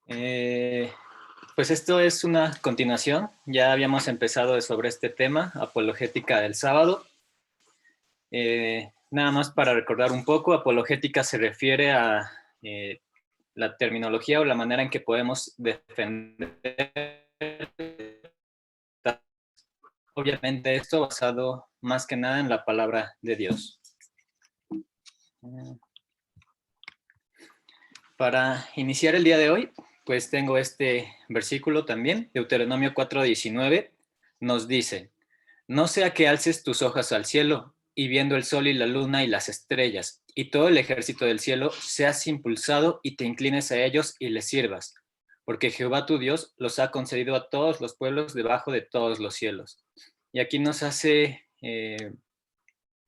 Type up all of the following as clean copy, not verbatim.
Eh, pues esto es una continuación. Ya habíamos empezado sobre este tema, apologética del sábado. Nada más para recordar un poco, apologética se refiere a la terminología o la manera en que podemos defender, obviamente esto basado más que nada en la palabra de Dios. Para iniciar el día de hoy, pues tengo este versículo también, Deuteronomio 4:19, nos dice: no sea que alces tus ojos al cielo, y viendo el sol y la luna y las estrellas, y todo el ejército del cielo, seas impulsado y te inclines a ellos y les sirvas, porque Jehová tu Dios los ha concedido a todos los pueblos debajo de todos los cielos. Y aquí nos hace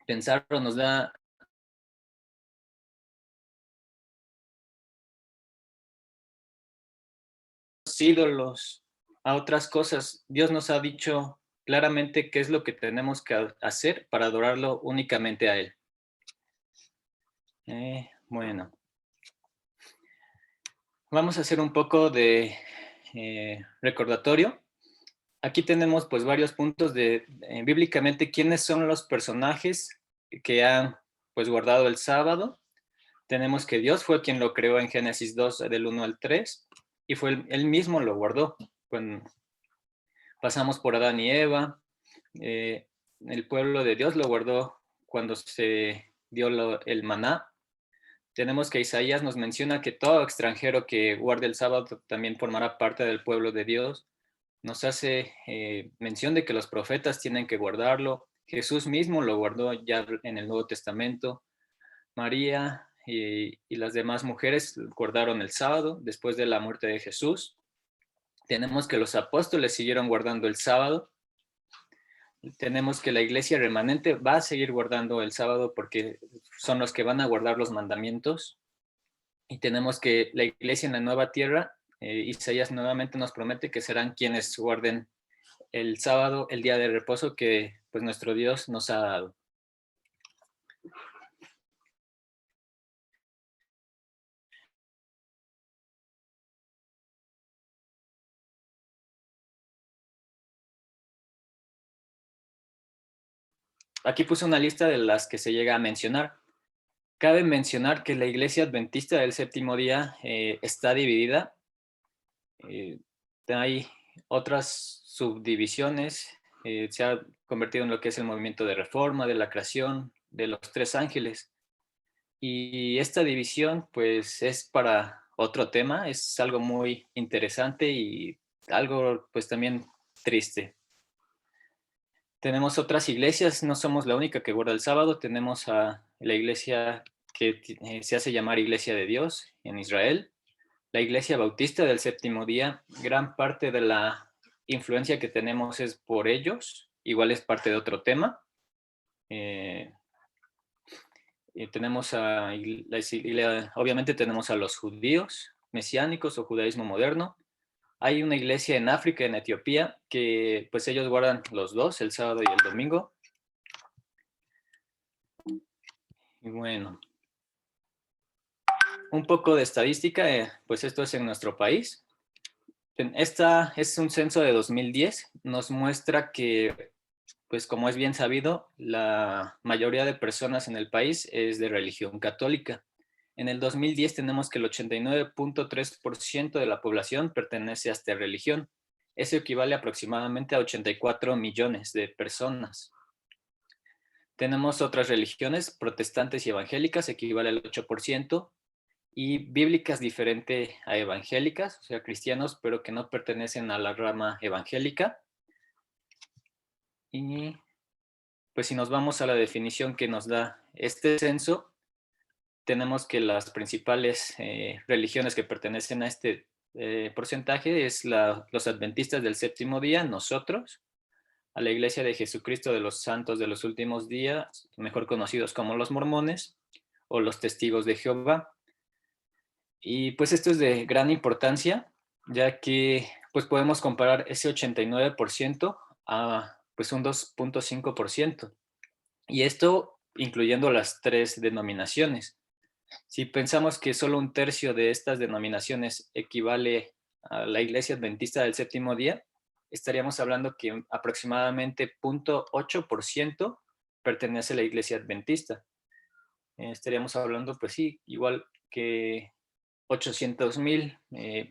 pensar o nos da ídolos, a otras cosas. Dios nos ha dicho claramente qué es lo que tenemos que hacer para adorarlo únicamente a Él. Bueno, vamos a hacer un poco de recordatorio. Aquí tenemos pues varios puntos de bíblicamente quiénes son los personajes que han pues guardado el sábado. Tenemos que Dios fue quien lo creó en Génesis 2 del 1 al 3 y fue él mismo lo guardó. Bueno, pasamos por Adán y Eva, el pueblo de Dios lo guardó cuando se dio el maná. Tenemos que Isaías nos menciona que todo extranjero que guarde el sábado también formará parte del pueblo de Dios. Nos hace mención de que los profetas tienen que guardarlo. Jesús mismo lo guardó ya en el Nuevo Testamento. María y las demás mujeres guardaron el sábado después de la muerte de Jesús. Tenemos que los apóstoles siguieron guardando el sábado. Tenemos que la iglesia remanente va a seguir guardando el sábado porque son los que van a guardar los mandamientos. Y tenemos que la iglesia en la nueva tierra, Isaías nuevamente nos promete que serán quienes guarden el sábado, el día de reposo que pues nuestro Dios nos ha dado. Aquí puse una lista de las que se llega a mencionar. Cabe mencionar que la iglesia adventista del séptimo día está dividida. Hay otras subdivisiones. Se ha convertido en lo que es el movimiento de reforma, de la creación, de los tres ángeles. Y esta división, pues, es para otro tema. Es algo muy interesante y algo, pues, también triste. Tenemos otras iglesias, no somos la única que guarda el sábado, tenemos a la iglesia que se hace llamar Iglesia de Dios en Israel, la Iglesia Bautista del Séptimo Día. Gran parte de la influencia que tenemos es por ellos, igual es parte de otro tema. Tenemos obviamente tenemos a los judíos mesiánicos o judaísmo moderno. Hay una iglesia en África, en Etiopía, que pues ellos guardan los dos, el sábado y el domingo. Y bueno, un poco de estadística, pues esto es en nuestro país. Esta es un censo de 2010, nos muestra que, pues como es bien sabido, la mayoría de personas en el país es de religión católica. En el 2010 tenemos que el 89.3% de la población pertenece a esta religión. Eso equivale aproximadamente a 84 millones de personas. Tenemos otras religiones, protestantes y evangélicas, equivale al 8%, y bíblicas diferente a evangélicas, o sea, cristianos, pero que no pertenecen a la rama evangélica. Y pues si nos vamos a la definición que nos da este censo, tenemos que las principales religiones que pertenecen a este porcentaje es los adventistas del séptimo día, nosotros, a la Iglesia de Jesucristo de los Santos de los Últimos Días, mejor conocidos como los mormones, o los testigos de Jehová. Y pues esto es de gran importancia, ya que pues podemos comparar ese 89% a pues un 2.5%. Y esto incluyendo las tres denominaciones. Si pensamos que solo un tercio de estas denominaciones equivale a la Iglesia Adventista del Séptimo Día, estaríamos hablando que aproximadamente 0.8% pertenece a la Iglesia Adventista. Estaríamos hablando, pues sí, igual que 800,000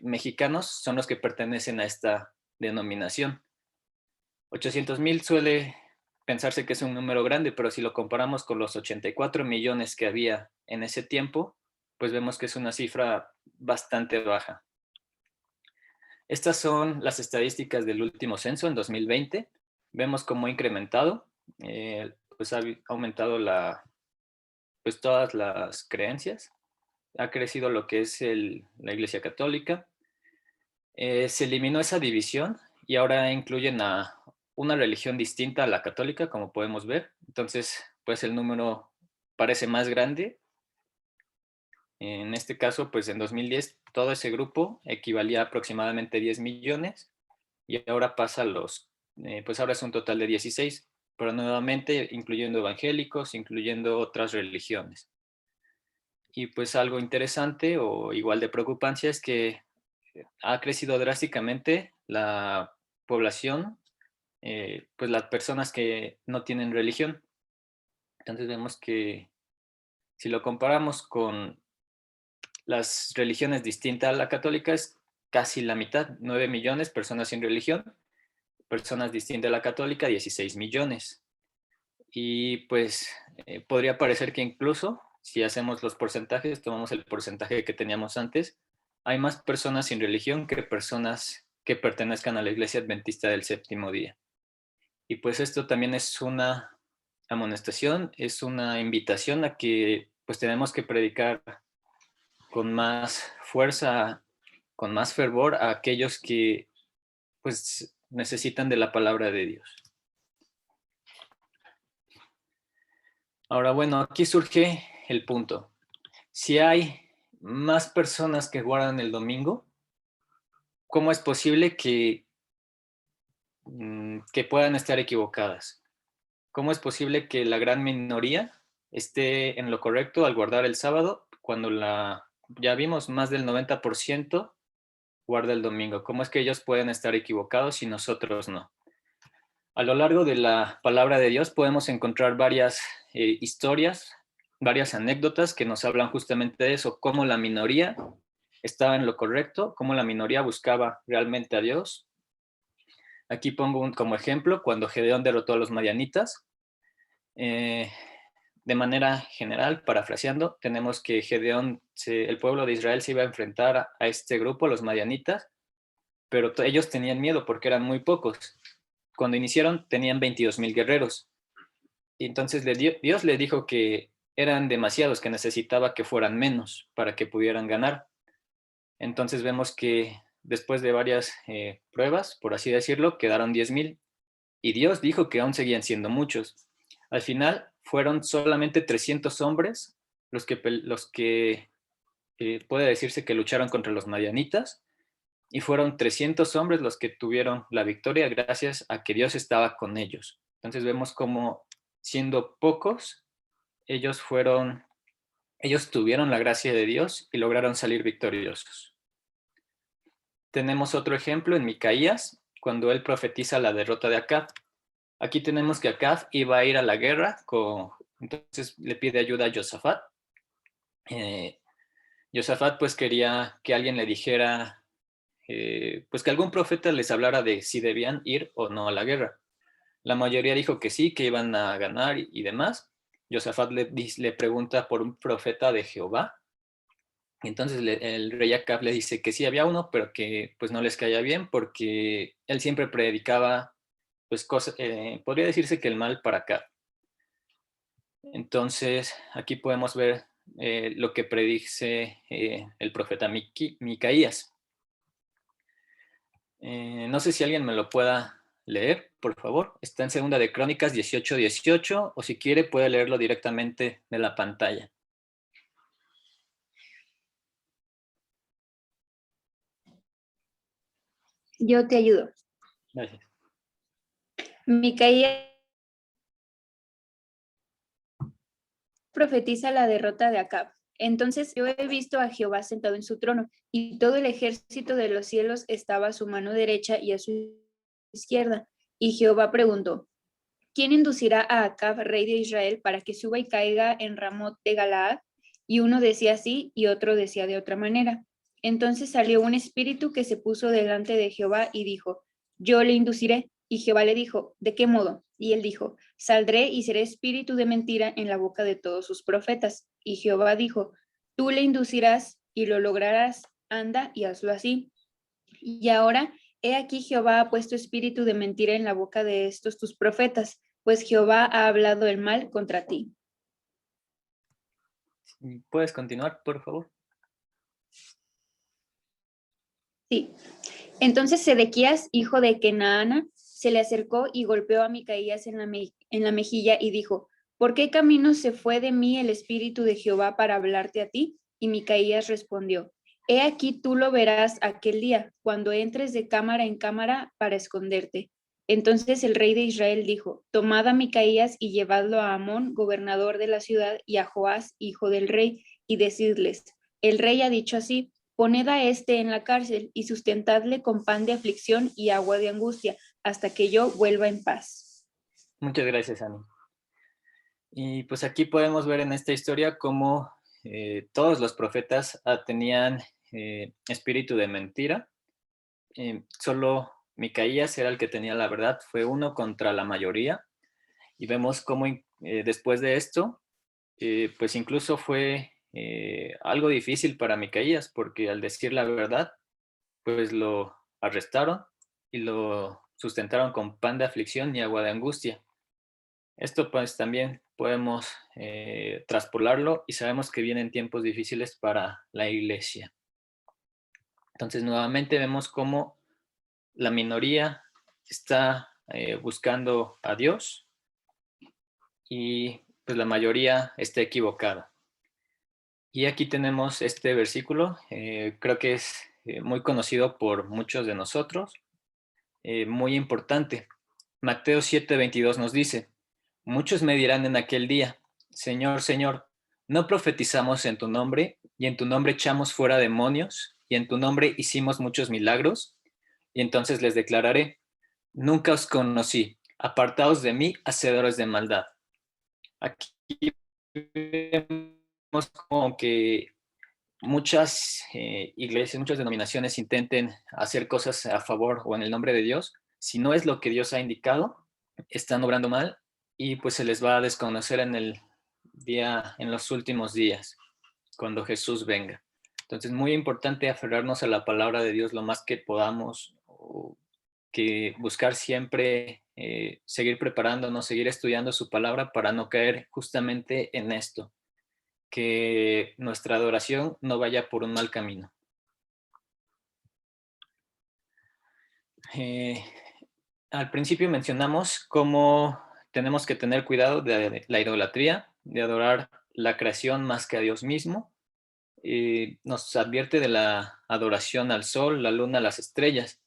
mexicanos son los que pertenecen a esta denominación. 800,000 suele pensarse que es un número grande, pero si lo comparamos con los 84 millones que había en ese tiempo, pues vemos que es una cifra bastante baja. Estas son las estadísticas del último censo en 2020. Vemos cómo ha incrementado, pues ha aumentado pues todas las creencias. Ha crecido lo que es la Iglesia Católica. Se eliminó esa división y ahora incluyen a una religión distinta a la católica, como podemos ver. Entonces, pues el número parece más grande. En este caso, pues en 2010 todo ese grupo equivalía a aproximadamente 10 millones y ahora pasa pues ahora es un total de 16, pero nuevamente incluyendo evangélicos, incluyendo otras religiones. Y pues algo interesante o igual de preocupancia es que ha crecido drásticamente la población, pues las personas que no tienen religión. Entonces vemos que si lo comparamos con las religiones distintas a la católica, es casi la mitad, 9 millones personas sin religión, personas distintas a la católica, 16 millones. Y pues podría parecer que incluso si hacemos los porcentajes, tomamos el porcentaje que teníamos antes, hay más personas sin religión que personas que pertenezcan a la Iglesia Adventista del Séptimo Día. Y pues esto también es una amonestación, es una invitación a que pues tenemos que predicar con más fuerza, con más fervor a aquellos que pues necesitan de la palabra de Dios. Ahora, bueno, aquí surge el punto. Si hay más personas que guardan el domingo, ¿cómo es posible que puedan estar equivocadas? ¿Cómo es posible que la gran minoría esté en lo correcto al guardar el sábado cuando ya vimos más del 90% guarda el domingo? ¿Cómo es que ellos pueden estar equivocados y nosotros no? A lo largo de la palabra de Dios podemos encontrar varias historias, varias anécdotas que nos hablan justamente de eso, cómo la minoría estaba en lo correcto, cómo la minoría buscaba realmente a Dios. Aquí pongo como ejemplo cuando Gedeón derrotó a los madianitas. Eh, de manera general, parafraseando, tenemos que Gedeón, el pueblo de Israel se iba a enfrentar a este grupo, los madianitas, pero ellos tenían miedo porque eran muy pocos. Cuando iniciaron tenían 22,000 guerreros. Y entonces Dios le dijo que eran demasiados, que necesitaba que fueran menos para que pudieran ganar. Entonces vemos que después de varias pruebas, por así decirlo, quedaron 10,000 y Dios dijo que aún seguían siendo muchos. Al final fueron solamente 300 hombres los que puede decirse que lucharon contra los madianitas y fueron 300 hombres los que tuvieron la victoria gracias a que Dios estaba con ellos. Entonces vemos como siendo pocos, ellos tuvieron la gracia de Dios y lograron salir victoriosos. Tenemos otro ejemplo en Micaías, cuando él profetiza la derrota de Acab. Aquí tenemos que Acab iba a ir a la guerra, entonces le pide ayuda a Josafat. Josafat pues quería que alguien le dijera, pues que algún profeta les hablara de si debían ir o no a la guerra. La mayoría dijo que sí, que iban a ganar y demás. Josafat le pregunta por un profeta de Jehová. Entonces el rey Acab le dice que sí había uno, pero que pues no les caía bien porque él siempre predicaba pues cosas, podría decirse que el mal para Acab. Entonces aquí podemos ver lo que predice el profeta Micaías. No sé si alguien me lo pueda leer, por favor. Está en Segunda de Crónicas 18:18, o si quiere puede leerlo directamente de la pantalla. Yo te ayudo. Gracias. Micaías profetiza la derrota de Acab. Entonces yo he visto a Jehová sentado en su trono, y todo el ejército de los cielos estaba a su mano derecha y a su izquierda. Y Jehová preguntó: ¿quién inducirá a Acab, rey de Israel, para que suba y caiga en Ramot de Galaad? Y uno decía así y otro decía de otra manera. Entonces salió un espíritu que se puso delante de Jehová y dijo: yo le induciré. Y Jehová le dijo: ¿de qué modo? Y él dijo: saldré y seré espíritu de mentira en la boca de todos sus profetas. Y Jehová dijo: tú le inducirás y lo lograrás. Anda y hazlo así. Y ahora, he aquí Jehová ha puesto espíritu de mentira en la boca de estos tus profetas, pues Jehová ha hablado el mal contra ti. ¿Puedes continuar, por favor? Sí. Entonces Sedequías, hijo de Kenaana, se le acercó y golpeó a Micaías en la mejilla y dijo: ¿por qué camino se fue de mí el espíritu de Jehová para hablarte a ti? Y Micaías respondió: he aquí tú lo verás aquel día, cuando entres de cámara en cámara para esconderte. Entonces el rey de Israel dijo: tomad a Micaías y llevadlo a Amón, gobernador de la ciudad, y a Joás, hijo del rey, y decidles: el rey ha dicho así: poned a este en la cárcel y sustentadle con pan de aflicción y agua de angustia, hasta que yo vuelva en paz. Muchas gracias, Ani. Y pues aquí podemos ver en esta historia cómo todos los profetas tenían espíritu de mentira. Solo Micaías era el que tenía la verdad, fue uno contra la mayoría. Y vemos cómo después de esto, pues incluso fue algo difícil para Micaías, porque al decir la verdad, pues lo arrestaron y lo sustentaron con pan de aflicción y agua de angustia. Esto pues también podemos traspolarlo y sabemos que vienen tiempos difíciles para la iglesia. Entonces nuevamente vemos cómo la minoría está buscando a Dios y pues la mayoría está equivocada. Y aquí tenemos este versículo, creo que es muy conocido por muchos de nosotros, muy importante. Mateo 7:22 nos dice: muchos me dirán en aquel día: Señor, Señor, ¿no profetizamos en tu nombre, y en tu nombre echamos fuera demonios, y en tu nombre hicimos muchos milagros? Y entonces les declararé: nunca os conocí, apartaos de mí, hacedores de maldad. Aquí vemos como que muchas iglesias, muchas denominaciones intenten hacer cosas a favor o en el nombre de Dios. Si no es lo que Dios ha indicado, están obrando mal y pues se les va a desconocer en los últimos días, cuando Jesús venga. Entonces, muy importante aferrarnos a la palabra de Dios lo más que podamos, que buscar siempre seguir preparándonos, seguir estudiando su palabra para no caer justamente en esto, que nuestra adoración no vaya por un mal camino. Al principio mencionamos cómo tenemos que tener cuidado de la idolatría, de adorar la creación más que a Dios mismo. Nos advierte de la adoración al sol, la luna, las estrellas.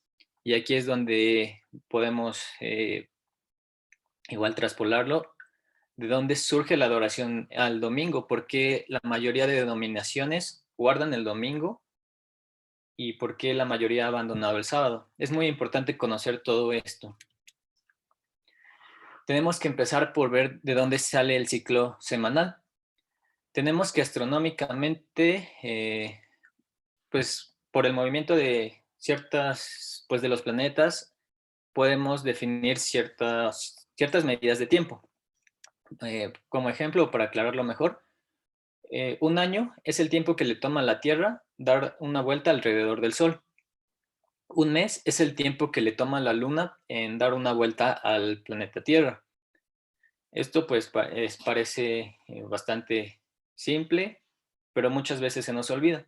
Y aquí es donde podemos igual traspolarlo. ¿De dónde surge la adoración al domingo? Porque la mayoría de denominaciones guardan el domingo y por qué la mayoría ha abandonado el sábado. Es muy importante conocer todo esto. Tenemos que empezar por ver de dónde sale el ciclo semanal. Tenemos que astronómicamente, pues por el movimiento de pues de los planetas, podemos definir ciertas medidas de tiempo. Como ejemplo, para aclararlo mejor, un año es el tiempo que le toma a la Tierra dar una vuelta alrededor del Sol. Un mes es el tiempo que le toma a la Luna en dar una vuelta al planeta Tierra. Esto pues parece bastante simple, pero muchas veces se nos olvida.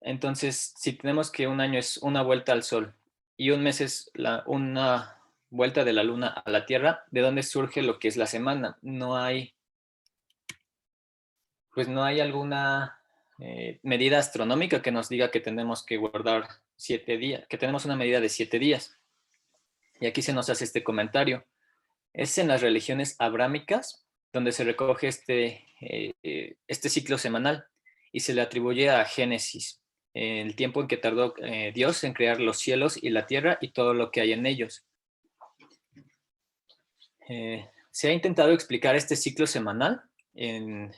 Entonces, si tenemos que un año es una vuelta al Sol y un mes es una vuelta de la Luna a la Tierra, ¿de dónde surge lo que es la semana? Pues no hay alguna medida astronómica que nos diga que tenemos que guardar 7 días, que tenemos una medida de 7 días. Y aquí se nos hace este comentario. Es en las religiones abrámicas donde se recoge este ciclo semanal. y se le atribuye a Génesis, el tiempo en que tardó Dios en crear los cielos y la tierra y todo lo que hay en ellos. Se ha intentado explicar este ciclo semanal en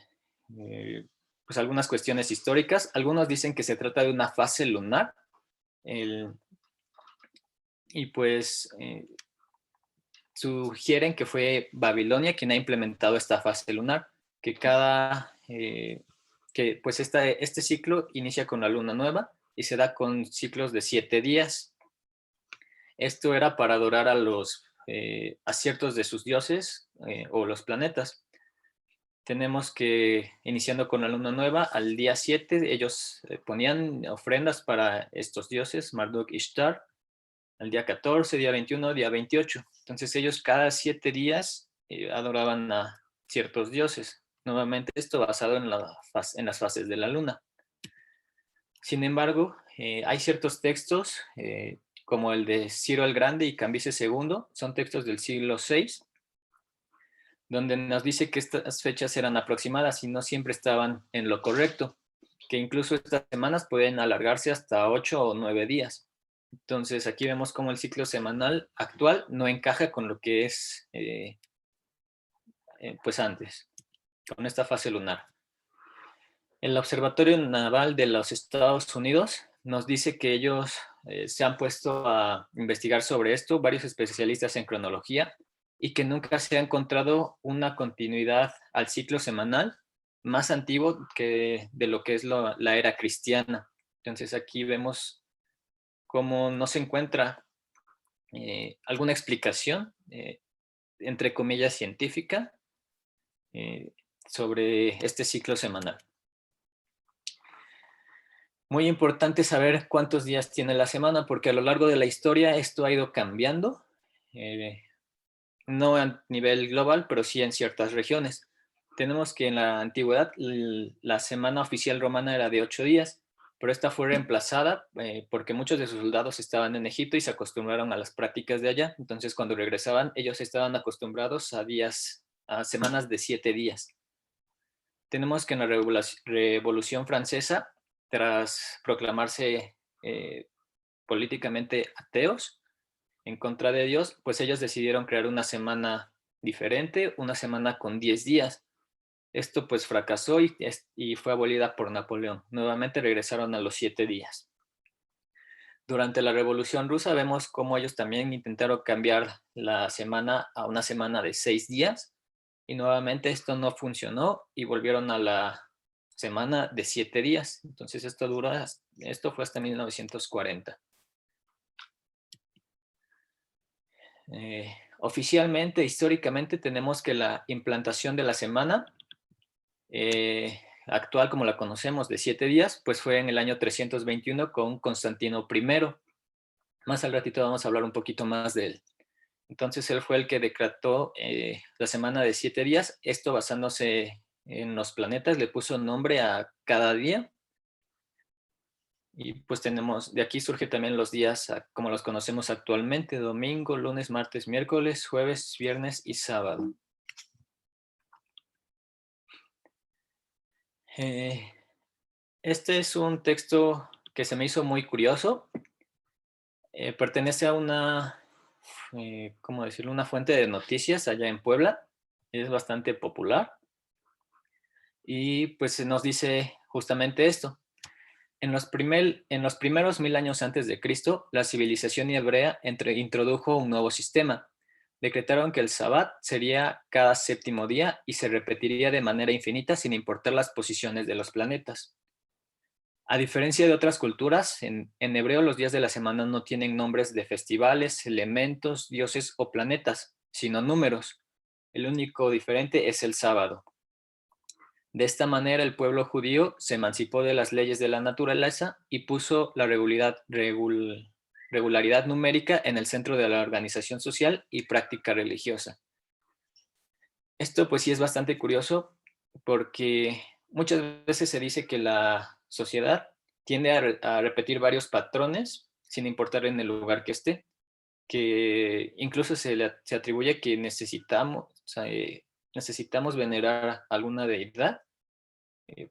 pues algunas cuestiones históricas. Algunos dicen que se trata de una fase lunar, y pues sugieren que fue Babilonia quien ha implementado esta fase lunar, que que pues este ciclo inicia con la luna nueva y se da con ciclos de 7 días. Esto era para adorar a los aciertos de sus dioses o los planetas. Tenemos que, iniciando con la luna nueva, al día 7 ellos ponían ofrendas para estos dioses, Marduk y Ishtar, al día 14, día 21, día 28. Entonces ellos cada 7 días adoraban a ciertos dioses. Nuevamente esto basado en las fases de la luna. Sin embargo, hay ciertos textos, como el de Ciro el Grande y Cambises II, son textos del siglo VI, donde nos dice que estas fechas eran aproximadas y no siempre estaban en lo correcto, que incluso estas semanas pueden alargarse hasta 8 o 9 días. Entonces aquí vemos cómo el ciclo semanal actual no encaja con lo que es pues antes, con esta fase lunar. El Observatorio Naval de los Estados Unidos nos dice que ellos se han puesto a investigar sobre esto, varios especialistas en cronología, y que nunca se ha encontrado una continuidad al ciclo semanal más antiguo que de lo que es la era cristiana. Entonces aquí vemos cómo no se encuentra alguna explicación, entre comillas, científica sobre este ciclo semanal. Muy importante saber cuántos días tiene la semana, porque a lo largo de la historia esto ha ido cambiando, no a nivel global, pero sí en ciertas regiones. Tenemos que en la antigüedad la semana oficial romana era de 8 días, pero esta fue reemplazada porque muchos de sus soldados estaban en Egipto y se acostumbraron a las prácticas de allá. Entonces cuando regresaban ellos estaban acostumbrados a semanas de 7 días. Tenemos que en la Revolución Francesa, tras proclamarse políticamente ateos en contra de Dios, pues ellos decidieron crear una semana diferente, una semana con 10 días. Esto pues fracasó y fue abolida por Napoleón. Nuevamente regresaron a los 7 días. Durante la Revolución Rusa vemos cómo ellos también intentaron cambiar la semana a una semana de 6 días, y nuevamente esto no funcionó y volvieron a la semana de 7 días. Entonces esto fue hasta 1940. Oficialmente, históricamente, tenemos que la implantación de la semana actual, como la conocemos, de 7 días, pues fue en el año 321 con Constantino I. Más al ratito vamos a hablar un poquito más de él. Entonces él fue el que decretó la semana de 7 días, esto basándose en los planetas, le puso nombre a cada día. Y pues de aquí surge también los días como los conocemos actualmente: domingo, lunes, martes, miércoles, jueves, viernes y sábado. Este es un texto que se me hizo muy curioso. Pertenece a ¿cómo decirlo? Una fuente de noticias allá en Puebla. Es bastante popular. Y pues nos dice justamente esto. En los primeros 1000 años antes de Cristo, la civilización hebrea introdujo un nuevo sistema. Decretaron que el Sabbat sería cada séptimo día y se repetiría de manera infinita sin importar las posiciones de los planetas. A diferencia de otras culturas, en hebreo los días de la semana no tienen nombres de festivales, elementos, dioses o planetas, sino números. El único diferente es el sábado. De esta manera, el pueblo judío se emancipó de las leyes de la naturaleza y puso la regularidad numérica en el centro de la organización social y práctica religiosa. Esto pues sí es bastante curioso, porque muchas veces se dice que la sociedad tiende a repetir varios patrones sin importar en el lugar que esté, que incluso se atribuye que necesitamos venerar alguna deidad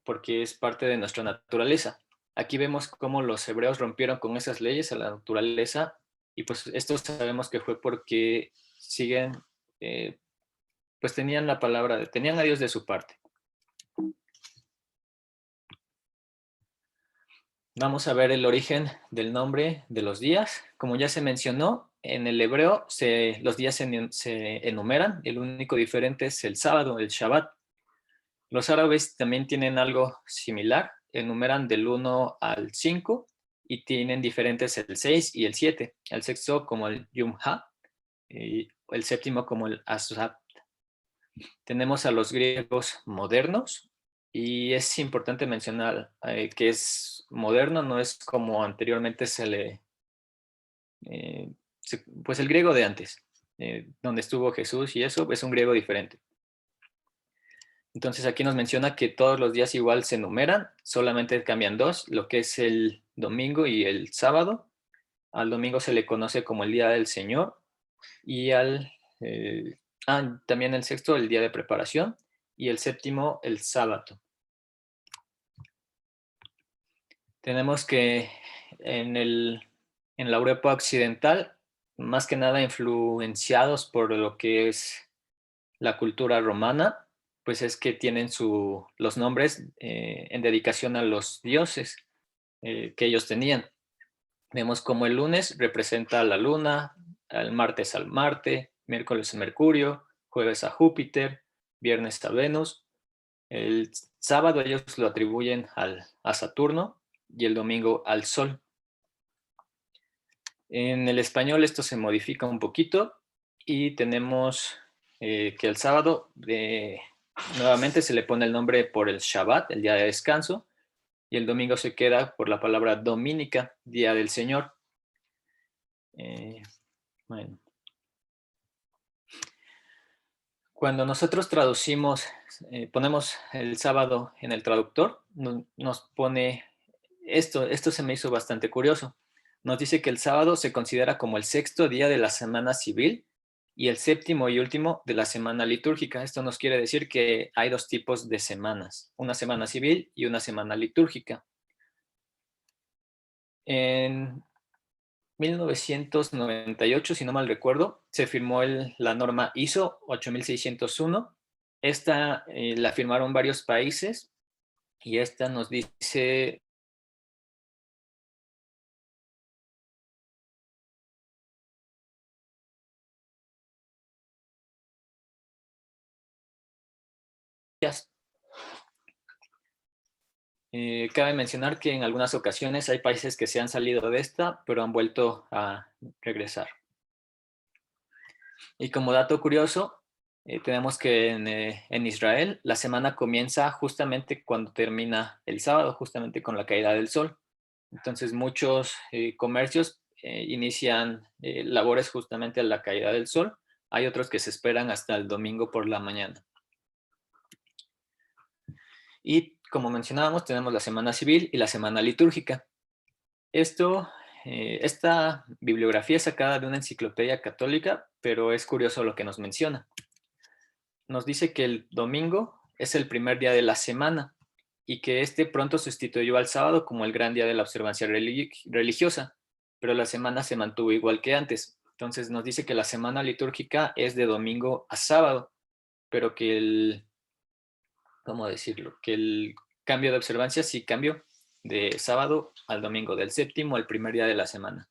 porque es parte de nuestra naturaleza. Aquí vemos cómo los hebreos rompieron con esas leyes a la naturaleza, y pues esto sabemos que fue porque siguen, pues tenían la palabra, tenían a Dios de su parte. Vamos a ver el origen del nombre de los días. Como ya se mencionó, en el hebreo los días se enumeran. El único diferente es el sábado, el Shabbat. Los árabes también tienen algo similar. Enumeran del 1 al 5 y tienen diferentes el 6 y el 7. El sexto como el Yom-Ha y el séptimo como el Asab. Tenemos a los griegos modernos, y es importante mencionar que es moderno, no es como anteriormente eh, pues el griego de antes, donde estuvo Jesús y eso, es un griego diferente. Entonces aquí nos menciona que todos los días igual se enumeran, solamente cambian dos, lo que es el domingo y el sábado. Al domingo se le conoce como el día del Señor, y eh, también el sexto, el día de preparación, y el séptimo, el sábado. Tenemos que en la Europa occidental, más que nada influenciados por lo que es la cultura romana, pues es que tienen los nombres en dedicación a los dioses que ellos tenían. Vemos como el lunes representa a la luna, el martes al Marte, miércoles a Mercurio, jueves a Júpiter, viernes a Venus. El sábado ellos lo atribuyen a Saturno y el domingo al Sol. En el español esto se modifica un poquito y tenemos que el sábado nuevamente se le pone el nombre por el Shabbat, el día de descanso, y el domingo se queda por la palabra dominica, día del Señor. Bueno. Cuando nosotros traducimos, ponemos el sábado en el traductor, nos pone esto se me hizo bastante curioso. Nos dice que el sábado se considera como el sexto día de la semana civil y el séptimo y último de la semana litúrgica. Esto nos quiere decir que hay dos tipos de semanas, una semana civil y una semana litúrgica. En 1998, si no mal recuerdo, se firmó la norma ISO 8601. Esta la firmaron varios países, y esta nos dice cabe mencionar que en algunas ocasiones hay países que se han salido de esta, pero han vuelto a regresar. Y como dato curioso, tenemos que en Israel la semana comienza justamente cuando termina el sábado, justamente con la caída del sol. Entonces muchos comercios inician labores justamente a la caída del sol. Hay otros que se esperan hasta el domingo por la mañana. Y como mencionábamos, tenemos la semana civil y la semana litúrgica. Esta bibliografía es sacada de una enciclopedia católica, pero es curioso lo que nos menciona. Nos dice que el domingo es el primer día de la semana y que este pronto sustituyó al sábado como el gran día de la observancia religiosa, pero la semana se mantuvo igual que antes. Entonces nos dice que la semana litúrgica es de domingo a sábado, pero que ¿cómo decirlo? Que el cambio de observancia sí cambió de sábado al domingo, del séptimo al primer día de la semana.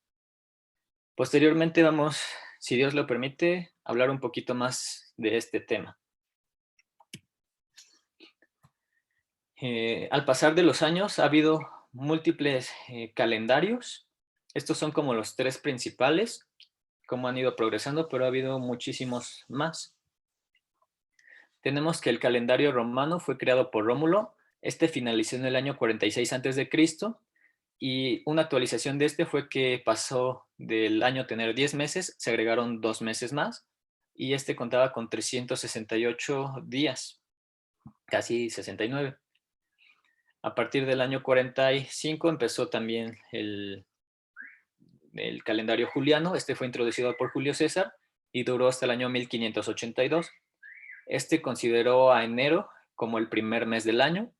Posteriormente vamos, si Dios lo permite, a hablar un poquito más de este tema. Al pasar de los años ha habido múltiples calendarios. Estos son como los tres principales, como han ido progresando, pero ha habido muchísimos más. Tenemos que el calendario romano fue creado por Rómulo. Este finalizó en el año 46 a.C. Y una actualización de este fue que pasó del año tener 10 meses, se agregaron 2 meses más, y este contaba con 368 días, casi 69. A partir del año 45 empezó también el calendario juliano. Este fue introducido por Julio César y duró hasta el año 1582. Este consideró a enero como el primer mes del año,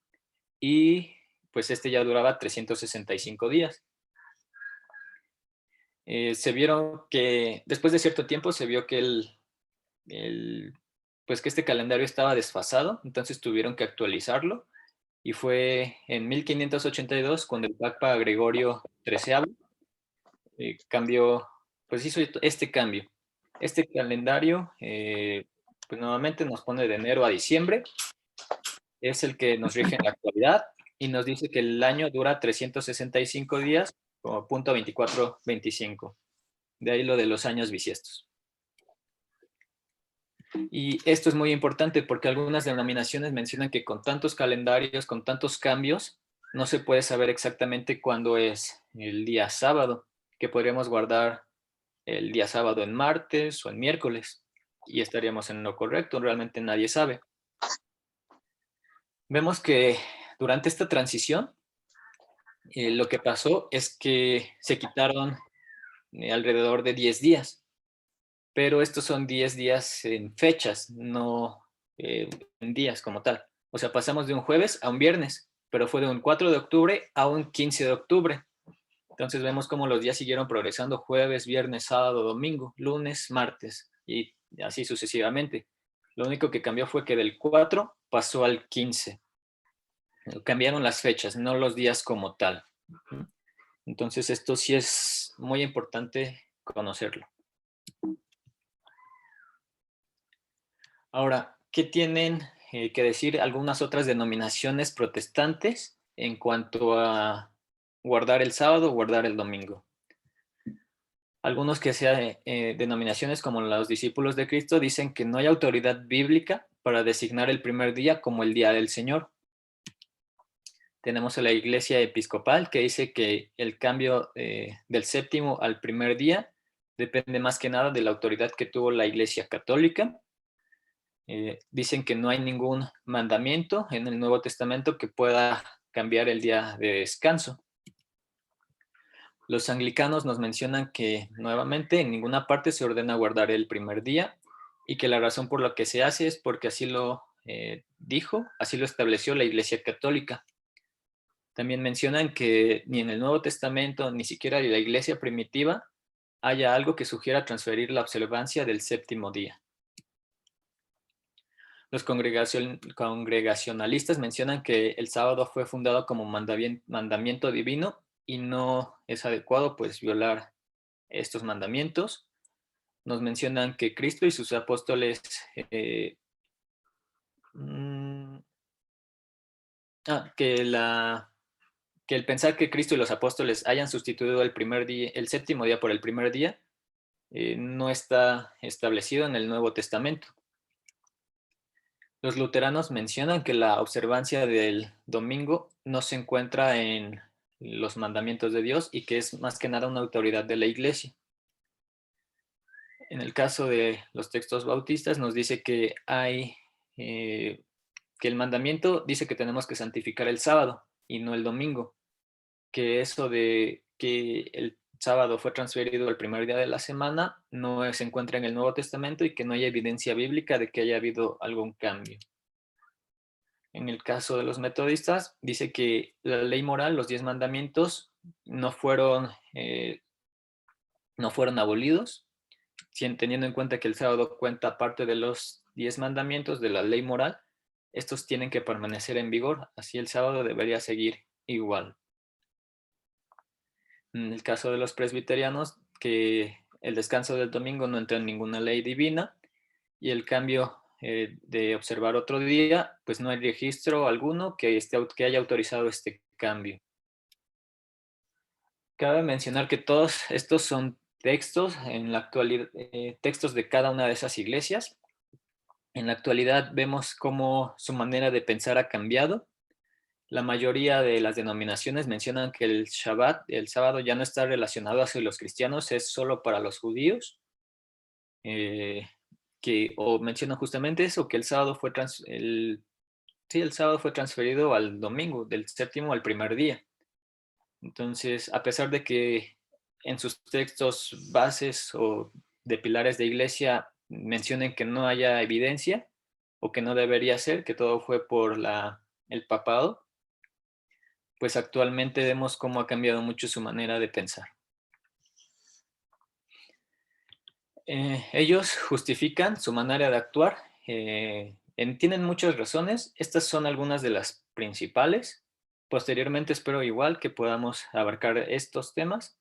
y pues este ya duraba 365 días. Se vieron que después de cierto tiempo se vio que pues que este calendario estaba desfasado, entonces tuvieron que actualizarlo y fue en 1582 cuando el Papa Gregorio XIII cambió, pues hizo este cambio. Este calendario, pues nuevamente nos pone de enero a diciembre, es el que nos rige en la actualidad y nos dice que el año dura 365 días, como punto 24-25. De ahí lo de los años bisiestos. Y esto es muy importante porque algunas denominaciones mencionan que con tantos calendarios, con tantos cambios, no se puede saber exactamente cuándo es el día sábado, que podríamos guardar el día sábado en martes o en miércoles y estaríamos en lo correcto, realmente nadie sabe. Vemos que durante esta transición lo que pasó es que se quitaron alrededor de 10 días, pero estos son 10 días en fechas, no en días como tal. O sea, pasamos de un jueves a un viernes, pero fue de un 4 de octubre a un 15 de octubre. Entonces vemos cómo los días siguieron progresando: jueves, viernes, sábado, domingo, lunes, martes y así sucesivamente. Lo único que cambió fue que del 4 pasó al 15. Cambiaron las fechas, no los días como tal. Entonces esto sí es muy importante conocerlo. Ahora, ¿qué tienen que decir algunas otras denominaciones protestantes en cuanto a guardar el sábado o guardar el domingo? Algunos que sean denominaciones como los discípulos de Cristo dicen que no hay autoridad bíblica para designar el primer día como el día del Señor. Tenemos a la Iglesia Episcopal que dice que el cambio del séptimo al primer día depende más que nada de la autoridad que tuvo la Iglesia Católica. Dicen que no hay ningún mandamiento en el Nuevo Testamento que pueda cambiar el día de descanso. Los anglicanos nos mencionan que nuevamente en ninguna parte se ordena guardar el primer día y que la razón por la que se hace es porque así lo dijo, así lo estableció la Iglesia Católica. También mencionan que ni en el Nuevo Testamento, ni siquiera en la Iglesia primitiva, haya algo que sugiera transferir la observancia del séptimo día. Los congregacionalistas mencionan que el sábado fue fundado como mandamiento divino y no es adecuado pues violar estos mandamientos. Nos mencionan que Cristo y sus apóstoles que el pensar que Cristo y los apóstoles hayan sustituido el séptimo día por el primer día no está establecido en el Nuevo Testamento. Los luteranos mencionan que la observancia del domingo no se encuentra en los mandamientos de Dios y que es más que nada una autoridad de la Iglesia. En el caso de los textos bautistas nos dice que que el mandamiento dice que tenemos que santificar el sábado y no el domingo, que eso de que el sábado fue transferido al primer día de la semana no se encuentra en el Nuevo Testamento y que no hay evidencia bíblica de que haya habido algún cambio. En el caso de los metodistas, dice que la ley moral, los 10 mandamientos, no fueron abolidos, teniendo en cuenta que el sábado cuenta parte de los 10 mandamientos de la ley moral. Estos tienen que permanecer en vigor, así el sábado debería seguir igual. En el caso de los presbiterianos, que el descanso del domingo no entra en ninguna ley divina y el cambio de observar otro día, pues no hay registro alguno que haya autorizado este cambio. Cabe mencionar que todos estos son textos en la actualidad, textos de cada una de esas iglesias. En la actualidad vemos cómo su manera de pensar ha cambiado. La mayoría de las denominaciones mencionan que el Shabbat, el sábado, ya no está relacionado hacia los cristianos, es solo para los judíos. O mencionan justamente eso, que el sábado el sábado fue transferido al domingo, del séptimo al primer día. Entonces, a pesar de que en sus textos bases o de pilares de iglesia mencionen que no haya evidencia o que no debería ser, que todo fue por el papado, pues actualmente vemos cómo ha cambiado mucho su manera de pensar. Ellos justifican su manera de actuar, tienen muchas razones, estas son algunas de las principales. Posteriormente espero igual que podamos abarcar estos temas.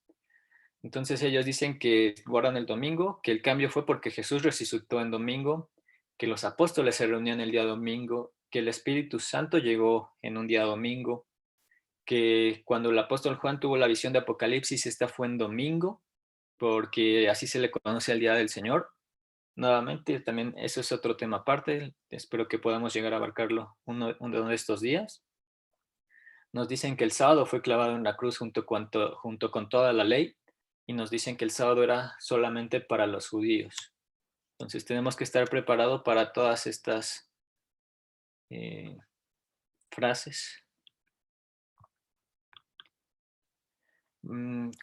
Entonces ellos dicen que guardan el domingo, que el cambio fue porque Jesús resucitó en domingo, que los apóstoles se reunían el día domingo, que el Espíritu Santo llegó en un día domingo, que cuando el apóstol Juan tuvo la visión de Apocalipsis, esta fue en domingo, porque así se le conoce al día del Señor. Nuevamente, también eso es otro tema aparte, espero que podamos llegar a abarcarlo uno de estos días. Nos dicen que el sábado fue clavado en la cruz junto con toda la ley, y nos dicen que el sábado era solamente para los judíos. Entonces tenemos que estar preparados para todas estas frases.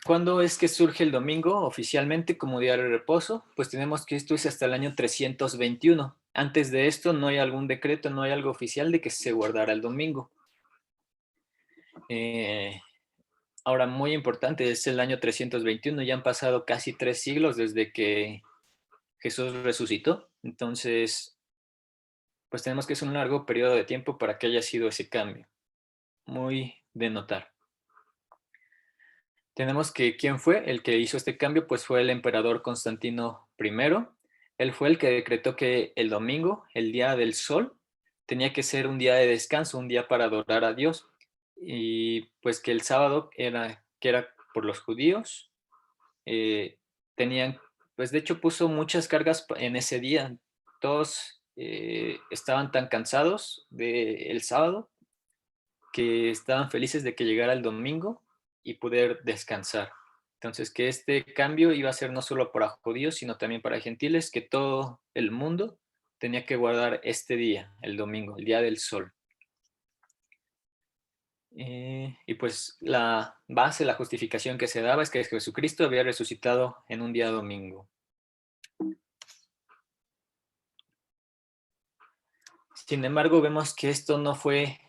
¿Cuándo es que surge el domingo oficialmente como día de reposo? Pues tenemos que esto es hasta el año 321. Antes de esto no hay algún decreto, no hay algo oficial de que se guardara el domingo. Ahora, muy importante, es el año 321, ya han pasado casi 3 siglos desde que Jesús resucitó. Entonces, pues tenemos que es un largo periodo de tiempo para que haya sido ese cambio. Muy de notar. Tenemos que, ¿quién fue el que hizo este cambio? Pues fue el emperador Constantino I. Él fue el que decretó que el domingo, el día del sol, tenía que ser un día de descanso, un día para adorar a Dios. Y pues que el sábado que era por los judíos, tenían, pues de hecho puso muchas cargas en ese día. Todos estaban tan cansados del sábado que estaban felices de que llegara el domingo y poder descansar. Entonces, que este cambio iba a ser no solo para judíos, sino también para gentiles, que todo el mundo tenía que guardar este día, el domingo, el día del sol. Y pues la base, la justificación que se daba es que Jesucristo había resucitado en un día domingo. Sin embargo, vemos que esto no fue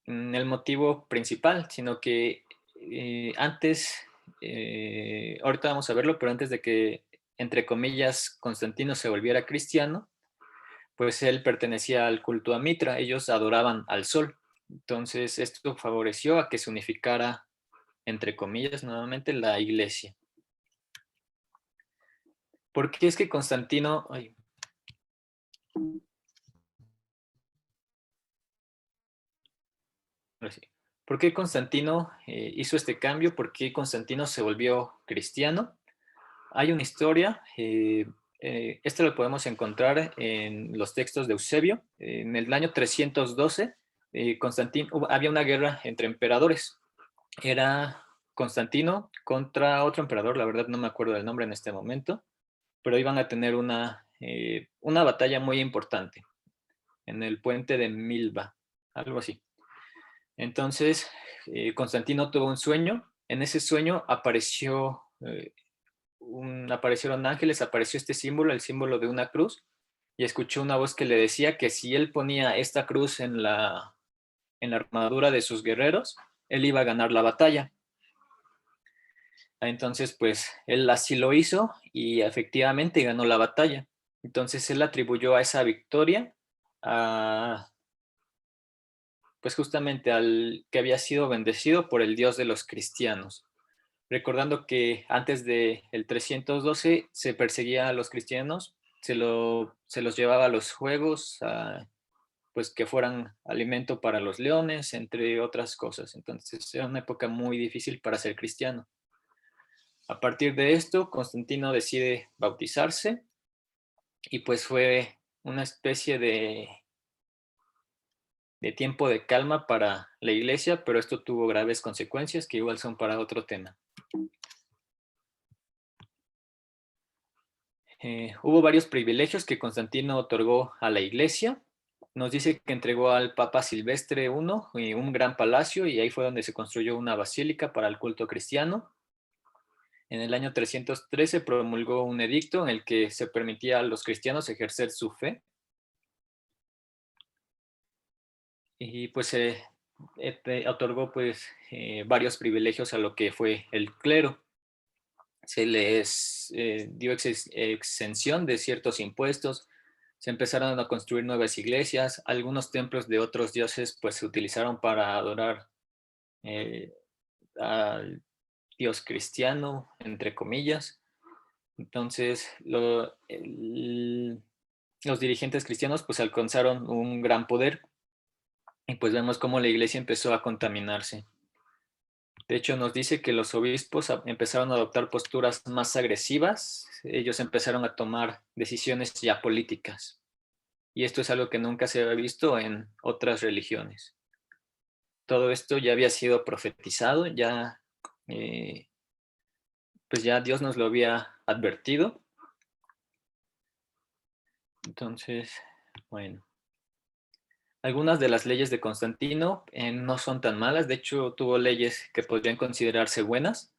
el motivo principal, sino que antes, ahorita vamos a verlo, pero antes de que, entre comillas, Constantino se volviera cristiano, pues él pertenecía al culto a Mitra, ellos adoraban al sol. Entonces esto favoreció a que se unificara, entre comillas, nuevamente la iglesia. ¿Por qué es que Constantino... Ay, ¿por qué Constantino hizo este cambio? ¿Por qué Constantino se volvió cristiano? Hay una historia, esto lo podemos encontrar en los textos de Eusebio. En el año 312, había una guerra entre emperadores. Era Constantino contra otro emperador, la verdad no me acuerdo del nombre en este momento, pero iban a tener una batalla muy importante en el puente de Milva, algo así. Entonces, Constantino tuvo un sueño. En ese sueño aparecieron ángeles, apareció este símbolo, el símbolo de una cruz, y escuchó una voz que le decía que si él ponía esta cruz en la armadura de sus guerreros, él iba a ganar la batalla. Entonces, pues él así lo hizo y efectivamente ganó la batalla. Entonces él atribuyó a esa victoria pues justamente al que había sido bendecido por el Dios de los cristianos. Recordando que antes del 312 se perseguía a los cristianos, se los llevaba a los juegos, pues que fueran alimento para los leones, entre otras cosas. Entonces era una época muy difícil para ser cristiano. A partir de esto, Constantino decide bautizarse y pues fue una especie de tiempo de calma para la iglesia, pero esto tuvo graves consecuencias que igual son para otro tema. Hubo varios privilegios que Constantino otorgó a la iglesia. Nos dice que entregó al Papa Silvestre I un gran palacio y ahí fue donde se construyó una basílica para el culto cristiano. En el año 313 promulgó un edicto en el que se permitía a los cristianos ejercer su fe. y pues otorgó pues varios privilegios a lo que fue el clero. Se les dio exención de ciertos impuestos, se empezaron a construir nuevas iglesias, algunos templos de otros dioses pues se utilizaron para adorar eh, al dios cristiano, entre comillas. Entonces, los dirigentes cristianos pues alcanzaron un gran poder y pues vemos cómo la iglesia empezó a contaminarse. De hecho, nos dice que los obispos empezaron a adoptar posturas más agresivas, ellos empezaron a tomar decisiones ya políticas. Y esto es algo que nunca se había visto en otras religiones. Todo esto ya había sido profetizado, ya, pues ya Dios nos lo había advertido. Entonces, bueno. Algunas de las leyes de Constantino no son tan malas, de hecho tuvo leyes que podrían considerarse buenas.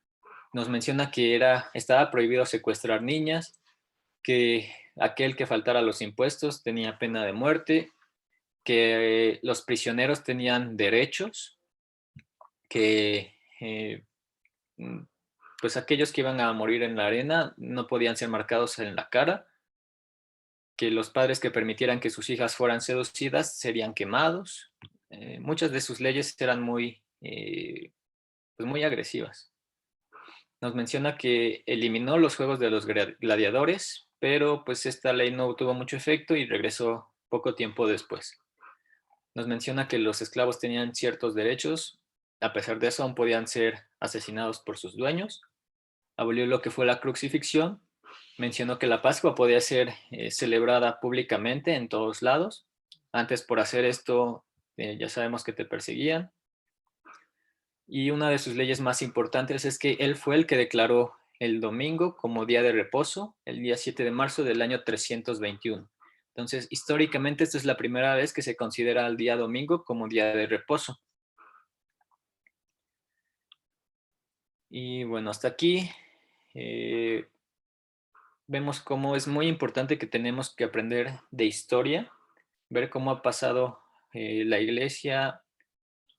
Nos menciona que estaba prohibido secuestrar niñas, que aquel que faltara a los impuestos tenía pena de muerte, que los prisioneros tenían derechos, que pues aquellos que iban a morir en la arena no podían ser marcados en la cara, que los padres que permitieran que sus hijas fueran seducidas serían quemados. Muchas de sus leyes eran pues muy agresivas. Nos menciona que eliminó los juegos de los gladiadores, pero pues esta ley no tuvo mucho efecto y regresó poco tiempo después. Nos menciona que los esclavos tenían ciertos derechos, a pesar de eso aún podían ser asesinados por sus dueños. Abolió lo que fue la crucifixión, mencionó que la Pascua podía ser celebrada públicamente en todos lados. Antes, por hacer esto, ya sabemos que te perseguían. Y una de sus leyes más importantes es que él fue el que declaró el domingo como día de reposo, el día 7 de marzo del año 321. Entonces, históricamente, esta es la primera vez que se considera el día domingo como día de reposo. Y bueno, hasta aquí vemos cómo es muy importante que tenemos que aprender de historia, ver cómo ha pasado la iglesia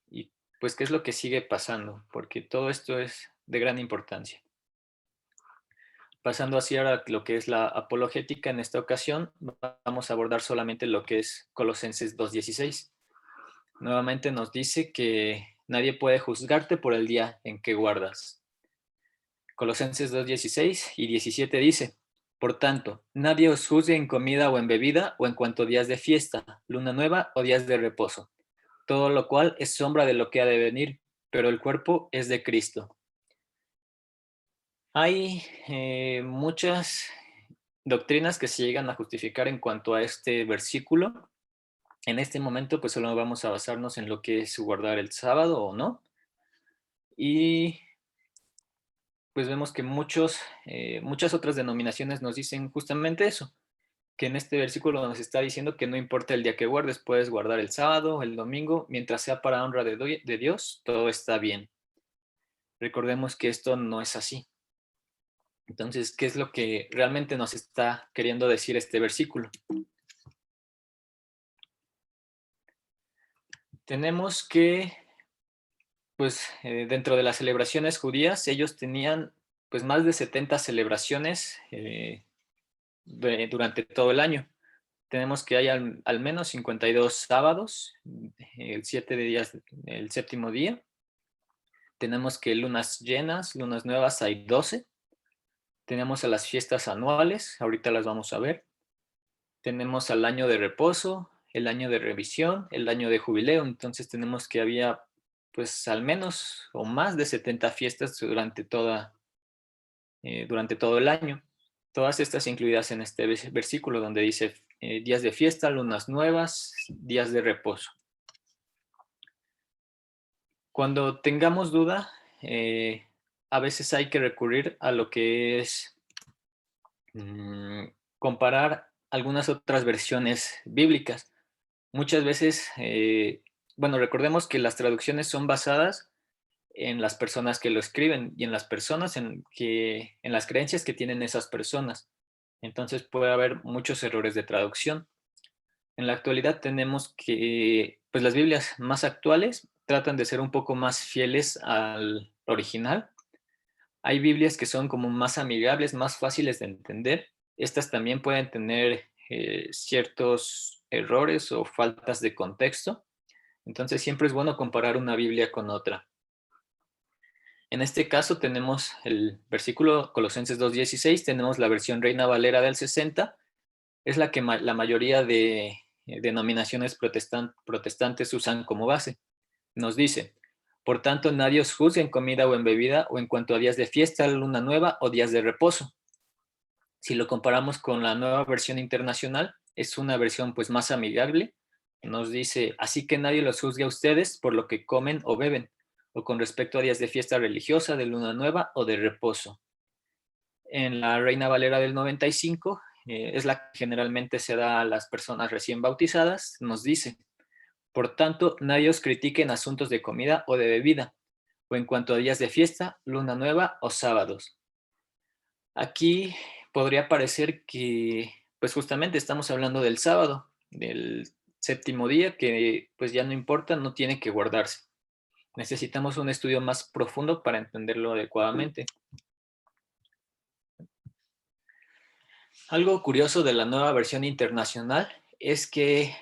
y pues qué es lo que sigue pasando, porque todo esto es de gran importancia. Pasando así ahora a lo que es la apologética, en esta ocasión vamos a abordar solamente lo que es Colosenses 2:16. Nuevamente nos dice que nadie puede juzgarte por el día en que guardas. Colosenses 2:16 y 17 dice: por tanto, nadie os juzgue en comida o en bebida o en cuanto días de fiesta, luna nueva o días de reposo, todo lo cual es sombra de lo que ha de venir, pero el cuerpo es de Cristo. Hay muchas doctrinas que se llegan a justificar en cuanto a este versículo. En este momento, pues solo vamos a basarnos en lo que es guardar el sábado o no. Y pues vemos que muchas otras denominaciones nos dicen justamente eso, que en este versículo nos está diciendo que no importa el día que guardes, puedes guardar el sábado, el domingo, mientras sea para honra de Dios, todo está bien. Recordemos que esto no es así. Entonces, ¿qué es lo que realmente nos está queriendo decir este versículo? Tenemos que, pues, dentro de las celebraciones judías, ellos tenían, pues, más de 70 celebraciones durante todo el año. Tenemos que hay al menos 52 sábados, el 7 de días, el séptimo día. Tenemos que lunas llenas, lunas nuevas hay 12. Tenemos a las fiestas anuales, ahorita las vamos a ver. Tenemos al año de reposo, el año de revisión, el año de jubileo. Entonces tenemos que había pues al menos o más de 70 fiestas durante todo el año. Todas estas incluidas en este versículo donde dice días de fiesta, lunas nuevas, días de reposo. Cuando tengamos duda, a veces hay que recurrir a lo que es comparar algunas otras versiones bíblicas. Muchas veces, bueno, recordemos que las traducciones son basadas en las personas que lo escriben y en las personas en las creencias que tienen esas personas. Entonces puede haber muchos errores de traducción. En la actualidad tenemos que, pues las Biblias más actuales tratan de ser un poco más fieles al original. Hay Biblias que son como más amigables, más fáciles de entender. Estas también pueden tener ciertos errores o faltas de contexto. Entonces siempre es bueno comparar una Biblia con otra. En este caso tenemos el versículo Colosenses 2:16, tenemos la versión Reina Valera del 60, es la que la mayoría de denominaciones protestantes usan como base. Nos dice, por tanto nadie os juzgue en comida o en bebida o en cuanto a días de fiesta, luna nueva o días de reposo. Si lo comparamos con la nueva versión internacional, es una versión pues más amigable. Nos dice, así que nadie los juzgue a ustedes por lo que comen o beben, o con respecto a días de fiesta religiosa, de luna nueva o de reposo. En la Reina Valera del 95, es la que generalmente se da a las personas recién bautizadas, nos dice, por tanto, nadie os critique en asuntos de comida o de bebida, o en cuanto a días de fiesta, luna nueva o sábados. Aquí podría parecer que, pues justamente estamos hablando del sábado, del séptimo día, que pues ya no importa, no tiene que guardarse. Necesitamos un estudio más profundo para entenderlo adecuadamente. Algo curioso de la nueva versión internacional es que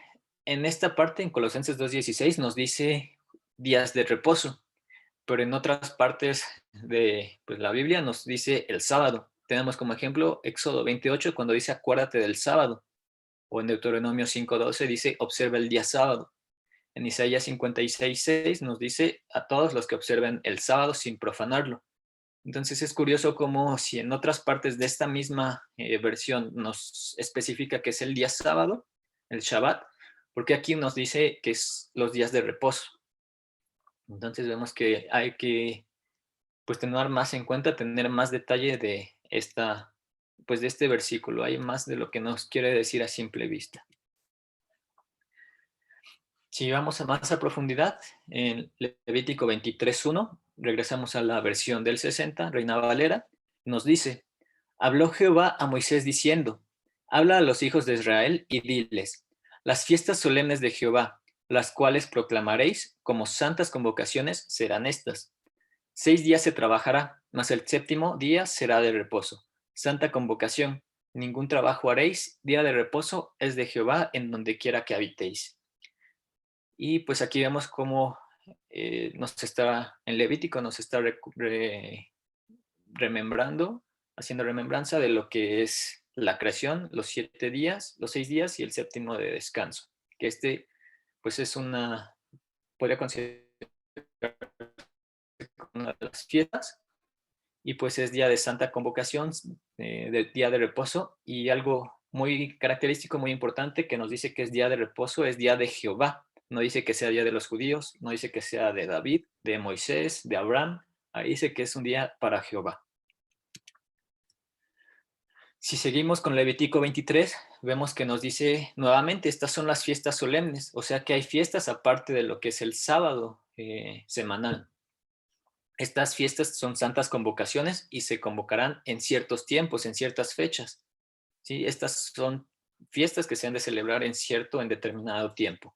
en esta parte, en Colosenses 2:16, nos dice días de reposo, pero en otras partes de pues, la Biblia nos dice el sábado. Tenemos como ejemplo Éxodo 28 cuando dice acuérdate del sábado, o en Deuteronomio 5:12 dice observa el día sábado. En Isaías 56:6 nos dice a todos los que observen el sábado sin profanarlo. Entonces es curioso cómo si en otras partes de esta misma versión nos especifica que es el día sábado, el Shabbat, porque aquí nos dice que es los días de reposo. Entonces vemos que hay que pues tener más en cuenta, tener más detalle de pues de este versículo. Hay más de lo que nos quiere decir a simple vista. Si vamos a más a profundidad, en Levítico 23:1, regresamos a la versión del 60, Reina Valera, nos dice, habló Jehová a Moisés diciendo, habla a los hijos de Israel y diles, las fiestas solemnes de Jehová, las cuales proclamaréis como santas convocaciones serán estas. 6 días se trabajará, mas el séptimo día será de reposo. Santa convocación, ningún trabajo haréis, día de reposo es de Jehová en donde quiera que habitéis. Y pues aquí vemos cómo en Levítico nos está remembrando, haciendo remembranza de lo que es la creación, los 7 días, los 6 días y el séptimo de descanso. Que pues es podría considerar una de las fiestas, y pues es día de santa convocación, de día de reposo, y algo muy característico, muy importante, que nos dice que es día de reposo, es día de Jehová. No dice que sea día de los judíos, no dice que sea de David, de Moisés, de Abraham, ahí dice que es un día para Jehová. Si seguimos con Levítico 23, vemos que nos dice nuevamente, estas son las fiestas solemnes, o sea que hay fiestas aparte de lo que es el sábado semanal. Estas fiestas son santas convocaciones y se convocarán en ciertos tiempos, en ciertas fechas. ¿Sí? Estas son fiestas que se han de celebrar en determinado tiempo.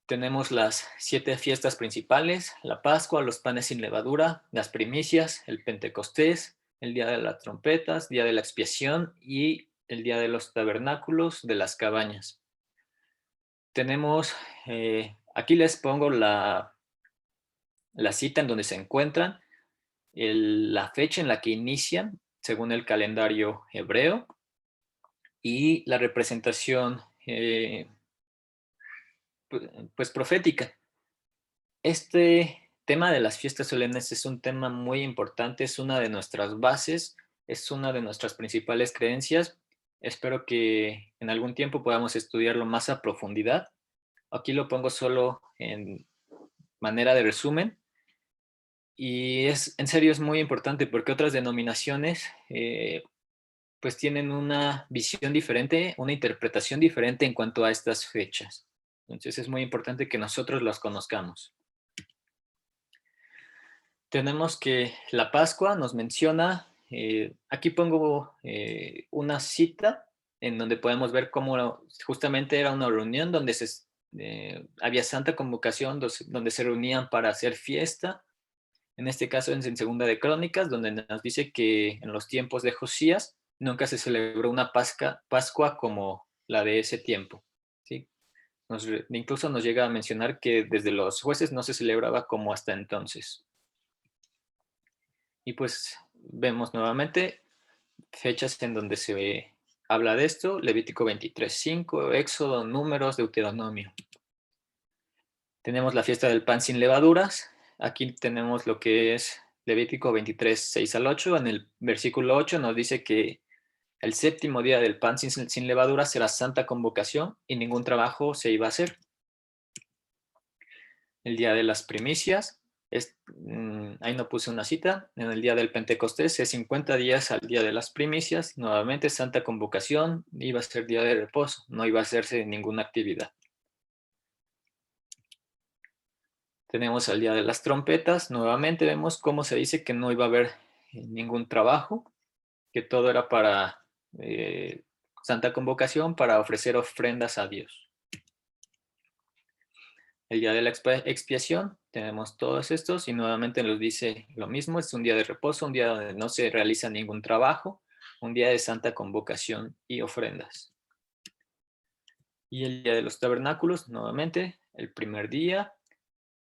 Tenemos las 7 fiestas principales, la Pascua, los panes sin levadura, las primicias, el Pentecostés, el día de las trompetas, día de la expiación y el día de los tabernáculos, de las cabañas. Tenemos, aquí les pongo la cita en donde se encuentran, la fecha en la que inician, según el calendario hebreo, y la representación pues profética. Este tema de las fiestas solemnes es un tema muy importante, es una de nuestras bases, es una de nuestras principales creencias. Espero que en algún tiempo podamos estudiarlo más a profundidad. Aquí lo pongo solo en manera de resumen. Y en serio es muy importante porque otras denominaciones pues tienen una visión diferente, una interpretación diferente en cuanto a estas fechas. Entonces es muy importante que nosotros las conozcamos. Tenemos que la Pascua nos menciona, aquí pongo una cita en donde podemos ver cómo justamente era una reunión donde había santa convocación, donde se reunían para hacer fiesta. En este caso en Segunda de Crónicas, donde nos dice que en los tiempos de Josías nunca se celebró una Pascua como la de ese tiempo. ¿Sí? Incluso nos llega a mencionar que desde los jueces no se celebraba como hasta entonces. Y pues vemos nuevamente fechas en donde se habla de esto: Levítico 23:5, Éxodo, Números, Deuteronomio. Tenemos la fiesta del pan sin levaduras. Aquí tenemos lo que es Levítico 23:6 al 8. En el versículo 8 nos dice que el séptimo día del pan sin levaduras será santa convocación y ningún trabajo se iba a hacer. El día de las primicias, ahí no puse una cita. En el día del Pentecostés es 50 días al día de las primicias. Nuevamente santa convocación, iba a ser día de reposo, no iba a hacerse ninguna actividad. Tenemos el día de las trompetas. Nuevamente vemos cómo se dice que no iba a haber ningún trabajo, que todo era para santa convocación, para ofrecer ofrendas a Dios. El día de la expiación, tenemos todos estos y nuevamente nos dice lo mismo: es un día de reposo, un día donde no se realiza ningún trabajo, un día de santa convocación y ofrendas. Y el día de los tabernáculos, nuevamente, el primer día.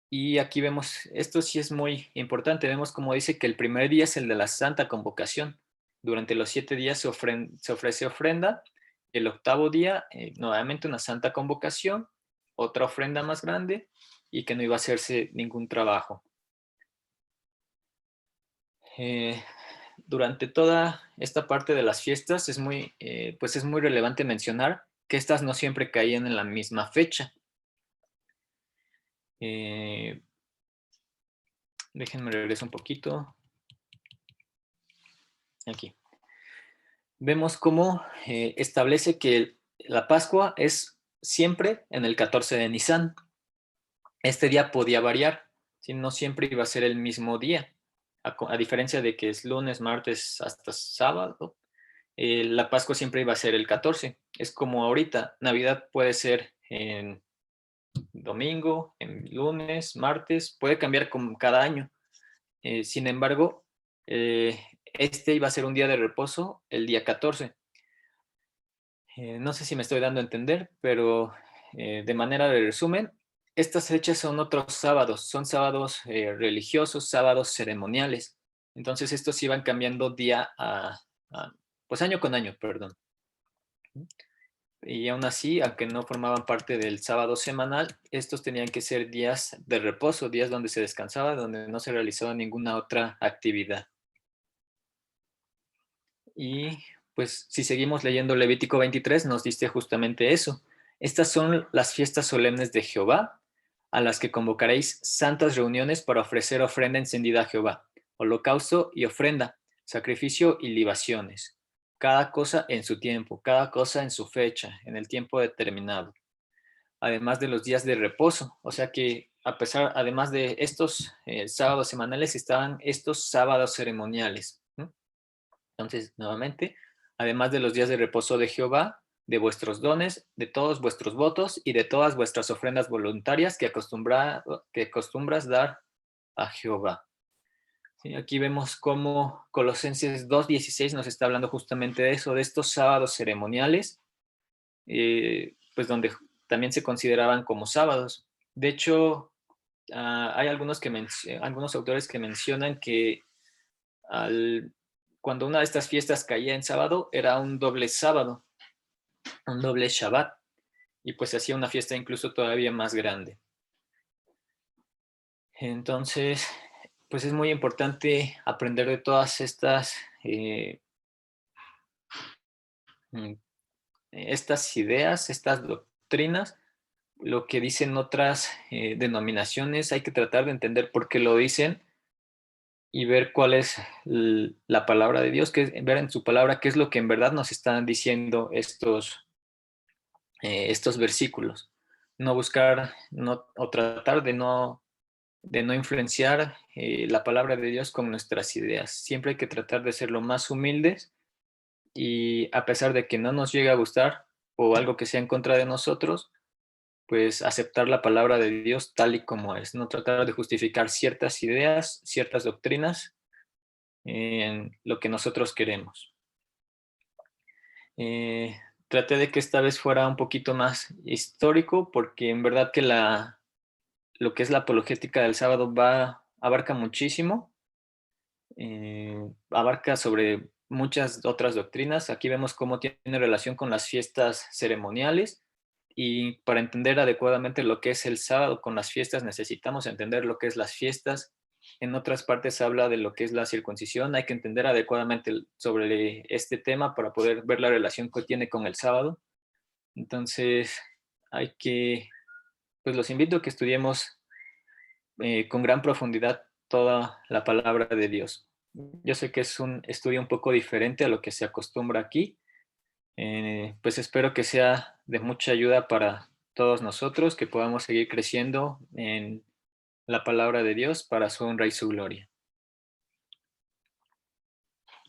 Y aquí vemos, esto sí es muy importante, vemos como dice que el primer día es el de la santa convocación. Durante los 7 días se ofrece ofrenda. El octavo día, nuevamente una santa convocación, otra ofrenda más grande, y que no iba a hacerse ningún trabajo. Durante toda esta parte de las fiestas es muy relevante mencionar que estas no siempre caían en la misma fecha. Déjenme regresar un poquito. Aquí. Vemos cómo establece que la Pascua es siempre en el 14 de Nisan. Este día podía variar, ¿sí? No siempre iba a ser el mismo día. A diferencia de que es lunes, martes hasta sábado, la Pascua siempre iba a ser el 14. Es como ahorita, Navidad puede ser en domingo, en lunes, martes, puede cambiar como cada año. Sin embargo, este iba a ser un día de reposo el día 14. No sé si me estoy dando a entender, pero de manera de resumen, estas fechas son otros sábados, son sábados religiosos, sábados ceremoniales. Entonces estos iban cambiando pues año con año, perdón. Y aún así, aunque no formaban parte del sábado semanal, estos tenían que ser días de reposo, días donde se descansaba, donde no se realizaba ninguna otra actividad. Y pues si seguimos leyendo Levítico 23, nos dice justamente eso. Estas son las fiestas solemnes de Jehová, a las que convocaréis santas reuniones para ofrecer ofrenda encendida a Jehová, holocausto y ofrenda, sacrificio y libaciones. Cada cosa en su tiempo, cada cosa en su fecha, en el tiempo determinado. Además de los días de reposo. O sea que además de estos sábados semanales, estaban estos sábados ceremoniales. Entonces, nuevamente, además de los días de reposo de Jehová, de vuestros dones, de todos vuestros votos y de todas vuestras ofrendas voluntarias que acostumbras dar a Jehová. ¿Sí? Aquí vemos cómo Colosenses 2:16 nos está hablando justamente de eso, de estos sábados ceremoniales, pues donde también se consideraban como sábados. De hecho, hay algunos autores que mencionan que cuando una de estas fiestas caía en sábado, era un doble sábado, un doble Shabbat, y pues se hacía una fiesta incluso todavía más grande. Entonces, pues es muy importante aprender de todas estas ideas, estas doctrinas, lo que dicen otras denominaciones. Hay que tratar de entender por qué lo dicen y ver cuál es la palabra de Dios, ver en su palabra qué es lo que en verdad nos están diciendo estos versículos. No buscar o tratar de no influenciar la palabra de Dios con nuestras ideas. Siempre hay que tratar de ser lo más humildes y a pesar de que no nos llegue a gustar o algo que sea en contra de nosotros, pues aceptar la palabra de Dios tal y como es, no tratar de justificar ciertas ideas, ciertas doctrinas en lo que nosotros queremos. Eh, Traté de que esta vez fuera un poquito más histórico porque en verdad que lo que es la apologética del sábado abarca muchísimo, abarca sobre muchas otras doctrinas. Aquí vemos cómo tiene relación con las fiestas ceremoniales y para entender adecuadamente lo que es el sábado con las fiestas necesitamos entender lo que es las fiestas. En otras partes habla de lo que es la circuncisión. Hay que entender adecuadamente sobre este tema para poder ver la relación que tiene con el sábado. Entonces, pues los invito a que estudiemos con gran profundidad toda la palabra de Dios. Yo sé que es un estudio un poco diferente a lo que se acostumbra aquí, pues espero que sea de mucha ayuda para todos nosotros, que podamos seguir creciendo en la palabra de Dios para su honra y su gloria.